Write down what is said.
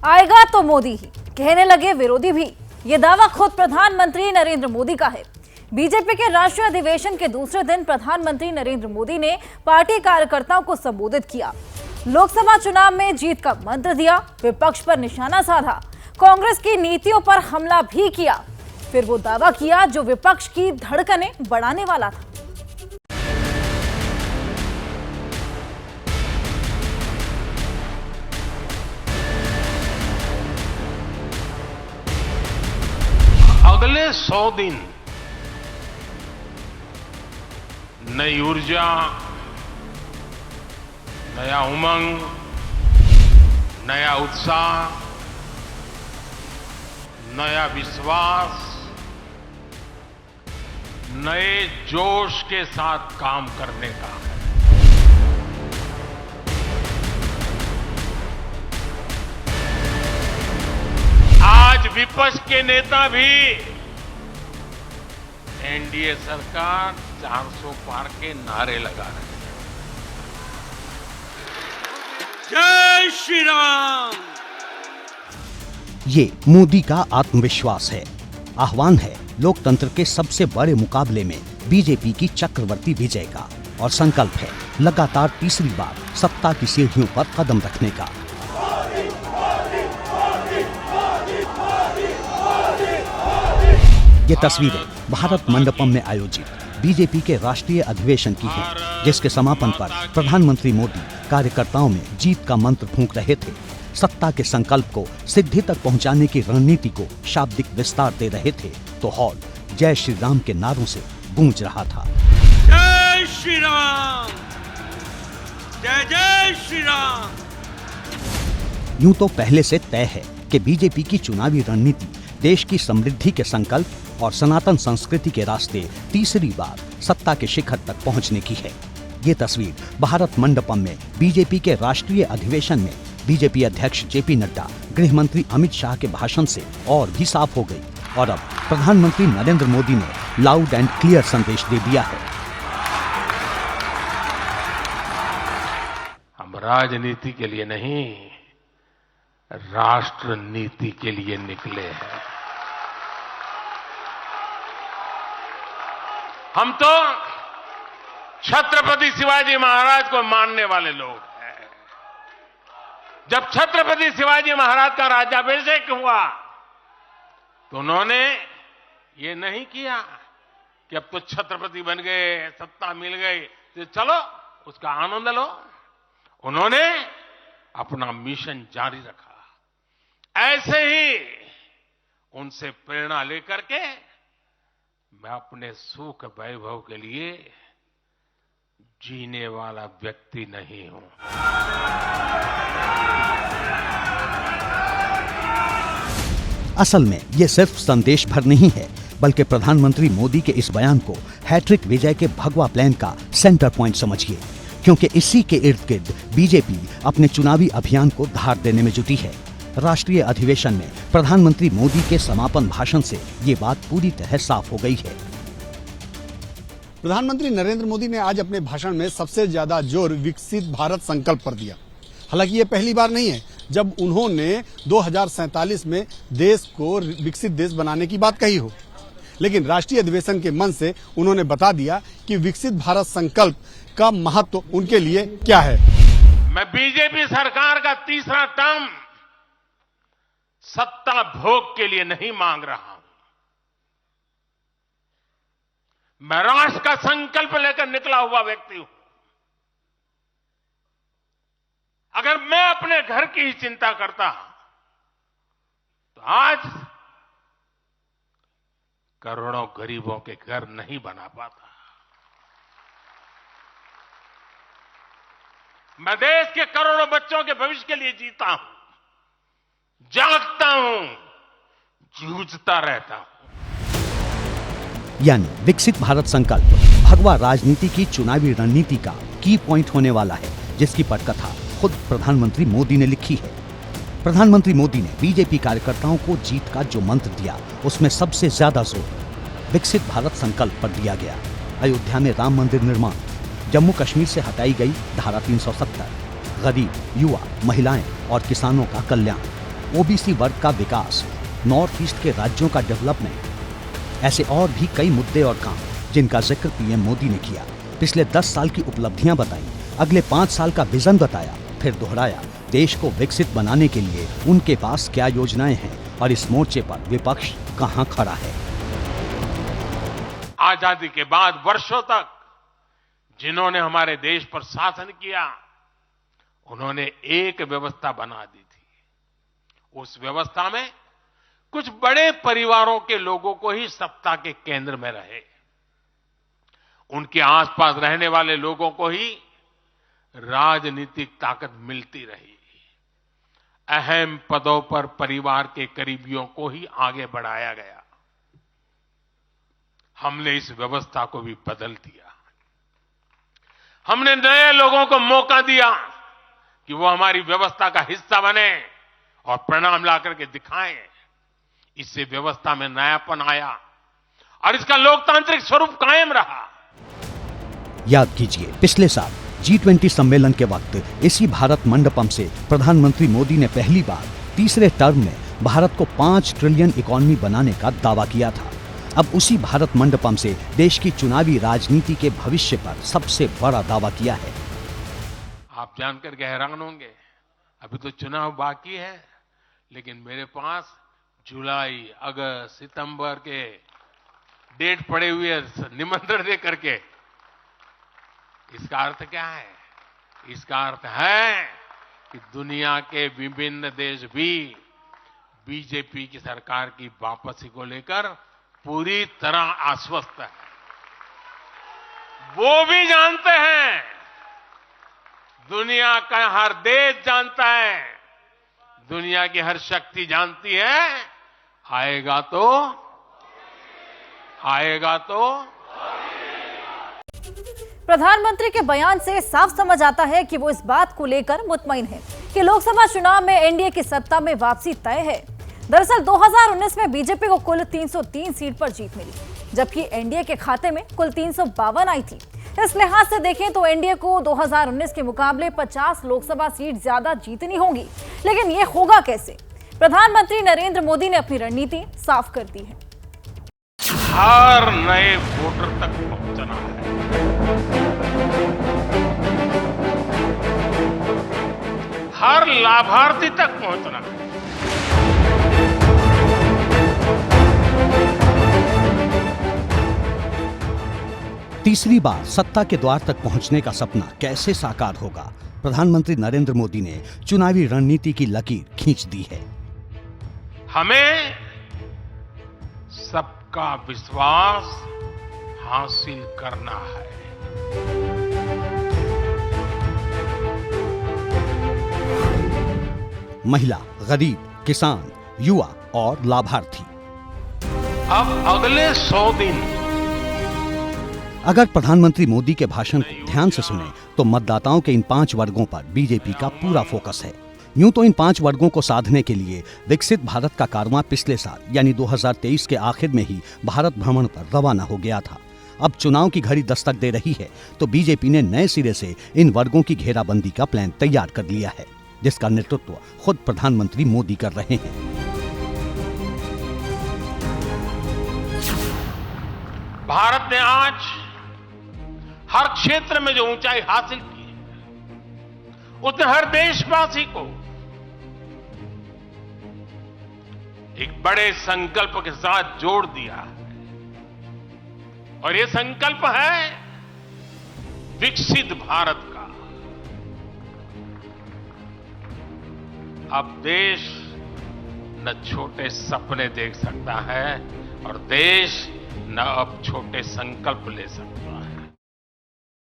आएगा तो मोदी ही, कहने लगे विरोधी भी। ये दावा खुद प्रधानमंत्री नरेंद्र मोदी का है। बीजेपी के राष्ट्रीय अधिवेशन के दूसरे दिन प्रधानमंत्री नरेंद्र मोदी ने पार्टी कार्यकर्ताओं को संबोधित किया। लोकसभा चुनाव में जीत का मंत्र दिया, विपक्ष पर निशाना साधा, कांग्रेस की नीतियों पर हमला भी किया। फिर वो दावा किया जो विपक्ष की धड़कनें बढ़ाने वाला था। अगले 100 दिन नई ऊर्जा, नया उमंग, नया उत्साह, नया विश्वास, नए जोश के साथ काम करने का है। आज विपक्ष के नेता भी एनडीए सरकार 400 पार के नारे लगा रहे हैं। जय श्री राम। ये मोदी का आत्मविश्वास है। आह्वान है लोकतंत्र के सबसे बड़े मुकाबले में बीजेपी की चक्रवर्ती विजय का, और संकल्प है लगातार तीसरी बार सत्ता की सीढ़ियों पर कदम रखने का। ये तस्वीरें भारत मंडपम में आयोजित बीजेपी के राष्ट्रीय अधिवेशन की हैं, जिसके समापन पर प्रधानमंत्री मोदी कार्यकर्ताओं में जीत का मंत्र फूंक रहे थे। सत्ता के संकल्प को सिद्धि तक पहुंचाने की रणनीति को शाब्दिक विस्तार दे रहे थे, तो हॉल जय श्री राम के नारों से गूंज रहा था। जय श्री राम, जय जय श्री राम। यूं तो पहले से तय है कि बीजेपी की चुनावी रणनीति देश की समृद्धि के संकल्प और सनातन संस्कृति के रास्ते तीसरी बार सत्ता के शिखर तक पहुंचने की है। ये तस्वीर भारत मंडपम में बीजेपी के राष्ट्रीय अधिवेशन में बीजेपी अध्यक्ष जेपी नड्डा, गृह मंत्री अमित शाह के भाषण से और भी साफ हो गई, और अब प्रधानमंत्री नरेंद्र मोदी ने लाउड एंड क्लियर संदेश दे दिया है। हम राजनीति के लिए नहीं, राष्ट्र नीति के लिए निकले हैं। हम तो छत्रपति शिवाजी महाराज को मानने वाले लोग हैं। जब छत्रपति शिवाजी महाराज का राज्याभिषेक हुआ तो उन्होंने ये नहीं किया कि अब तो छत्रपति बन गए, सत्ता मिल गई तो चलो उसका आनंद लो। उन्होंने अपना मिशन जारी रखा। ऐसे ही उनसे प्रेरणा लेकर के मैं अपने सुख वैभव के लिए जीने वाला व्यक्ति नहीं हूं। असल में ये सिर्फ संदेश भर नहीं है, बल्कि प्रधानमंत्री मोदी के इस बयान को हैट्रिक विजय के भगवा प्लान का सेंटर पॉइंट समझिए, क्योंकि इसी के इर्द गिर्द बीजेपी अपने चुनावी अभियान को धार देने में जुटी है। राष्ट्रीय अधिवेशन में प्रधानमंत्री मोदी के समापन भाषण से ये बात पूरी तरह साफ हो गई है। प्रधानमंत्री नरेंद्र मोदी ने आज अपने भाषण में सबसे ज्यादा जोर विकसित भारत संकल्प पर दिया। हालांकि ये पहली बार नहीं है जब उन्होंने 2047 में देश को विकसित देश बनाने की बात कही हो, लेकिन राष्ट्रीय अधिवेशन के मंच से उन्होंने बता दिया कि विकसित भारत संकल्प का महत्व उनके लिए क्या है। मैं बीजेपी सरकार का तीसरा टर्म सत्ता भोग के लिए नहीं मांग रहा हूं। मैं राष्ट्र का संकल्प लेकर निकला हुआ व्यक्ति हूं। अगर मैं अपने घर की ही चिंता करता तो आज करोड़ों गरीबों के घर नहीं बना पाता। मैं देश के करोड़ों बच्चों के भविष्य के लिए जीता हूं, जागता हूं, जूझता रहता हूं। यानी विकसित भारत संकल्प भगवा राजनीति की चुनावी रणनीति का की पॉइंट होने वाला है, जिसकी पटकथा खुद प्रधानमंत्री मोदी ने लिखी है। प्रधानमंत्री मोदी ने बीजेपी कार्यकर्ताओं को जीत का जो मंत्र दिया, उसमें सबसे ज्यादा जोर विकसित भारत संकल्प पर दिया गया। अयोध्या में राम मंदिर निर्माण, जम्मू कश्मीर से हटाई गई धारा 370, गरीब, युवा, महिलाएं और किसानों का कल्याण, ओबीसी वर्ग का विकास, नॉर्थ ईस्ट के राज्यों का डेवलपमेंट, ऐसे और भी कई मुद्दे और काम जिनका जिक्र पीएम मोदी ने किया। पिछले 10 साल की उपलब्धियां बताई, अगले 5 साल का विजन बताया, फिर दोहराया देश को विकसित बनाने के लिए उनके पास क्या योजनाएं हैं और इस मोर्चे पर विपक्ष कहां खड़ा है। आजादी के बाद वर्षों तक जिन्होंने हमारे देश पर शासन किया, उन्होंने एक व्यवस्था बना दी थी। उस व्यवस्था में कुछ बड़े परिवारों के लोगों को ही सत्ता के केंद्र में रहे, उनके आसपास रहने वाले लोगों को ही राजनीतिक ताकत मिलती रही। अहम पदों पर परिवार के करीबियों को ही आगे बढ़ाया गया। हमने इस व्यवस्था को भी बदल दिया। हमने नए लोगों को मौका दिया कि वो हमारी व्यवस्था का हिस्सा बने और परिणाम ला करके दिखाएं। इससे व्यवस्था में नयापन आया और इसका लोकतांत्रिक स्वरूप कायम रहा। याद कीजिए, पिछले साल G20 सम्मेलन के वक्त इसी भारत मंडपम से प्रधानमंत्री मोदी ने पहली बार तीसरे टर्म में भारत को 5 ट्रिलियन इकोनॉमी बनाने का दावा किया था। अब उसी भारत मंडपम से देश की चुनावी राजनीति के भविष्य पर सबसे बड़ा दावा किया है। आप जानकर के हैरान होंगे, अभी तो चुनाव बाकी है, लेकिन मेरे पास जुलाई, अगस्त, सितंबर के डेट पड़े हुए निमंत्रण दे करके। इसका अर्थ क्या है? इसका अर्थ है कि दुनिया के विभिन्न देश भी बीजेपी की सरकार की वापसी को लेकर पूरी तरह आश्वस्त है। वो भी जानते हैं, दुनिया का हर देश जानता है, दुनिया की हर शक्ति जानती है, आएगा तो प्रधानमंत्री के बयान से साफ समझ आता है कि वो इस बात को लेकर मुतमईन है कि लोकसभा चुनाव में एनडीए की सत्ता में वापसी तय है। दरअसल 2019 में बीजेपी को कुल 303 सीट पर जीत मिली, जबकि एनडीए के खाते में कुल 352 आई थी। इस लिहाज से देखें तो एनडीए को 2019 के मुकाबले 50 लोकसभा सीट ज्यादा जीतनी होगी। लेकिन ये होगा कैसे? प्रधानमंत्री नरेंद्र मोदी ने अपनी रणनीति साफ कर दी है। हर नए वोटर तक पहुंचना है, हर लाभार्थी तक पहुंचना है। तीसरी बार सत्ता के द्वार तक पहुंचने का सपना कैसे साकार होगा? प्रधानमंत्री नरेंद्र मोदी ने चुनावी रणनीति की लकीर खींच दी है। हमें सबका विश्वास हासिल करना है। महिला, गरीब, किसान, युवा और लाभार्थी। अब अगले 100 दिन अगर प्रधानमंत्री मोदी के भाषण को ध्यान से सुने तो मतदाताओं के इन 5 वर्गों पर बीजेपी का पूरा फोकस है। यूं तो इन 5 वर्गों को साधने के लिए विकसित भारत का कारवां पिछले साल यानी 2023 के आखिर में ही भारत भ्रमण पर रवाना हो गया था। अब चुनाव की घड़ी दस्तक दे रही है तो बीजेपी ने नए सिरे से इन वर्गों की घेराबंदी का प्लान तैयार कर लिया है, जिसका नेतृत्व खुद प्रधानमंत्री मोदी कर रहे हैं। भारत ने आज हर क्षेत्र में जो ऊंचाई हासिल की है, उसने हर देशवासी को एक बड़े संकल्प के साथ जोड़ दिया है। और ये संकल्प है विकसित भारत का। अब देश न छोटे सपने देख सकता है और देश न अब छोटे संकल्प ले सकता है।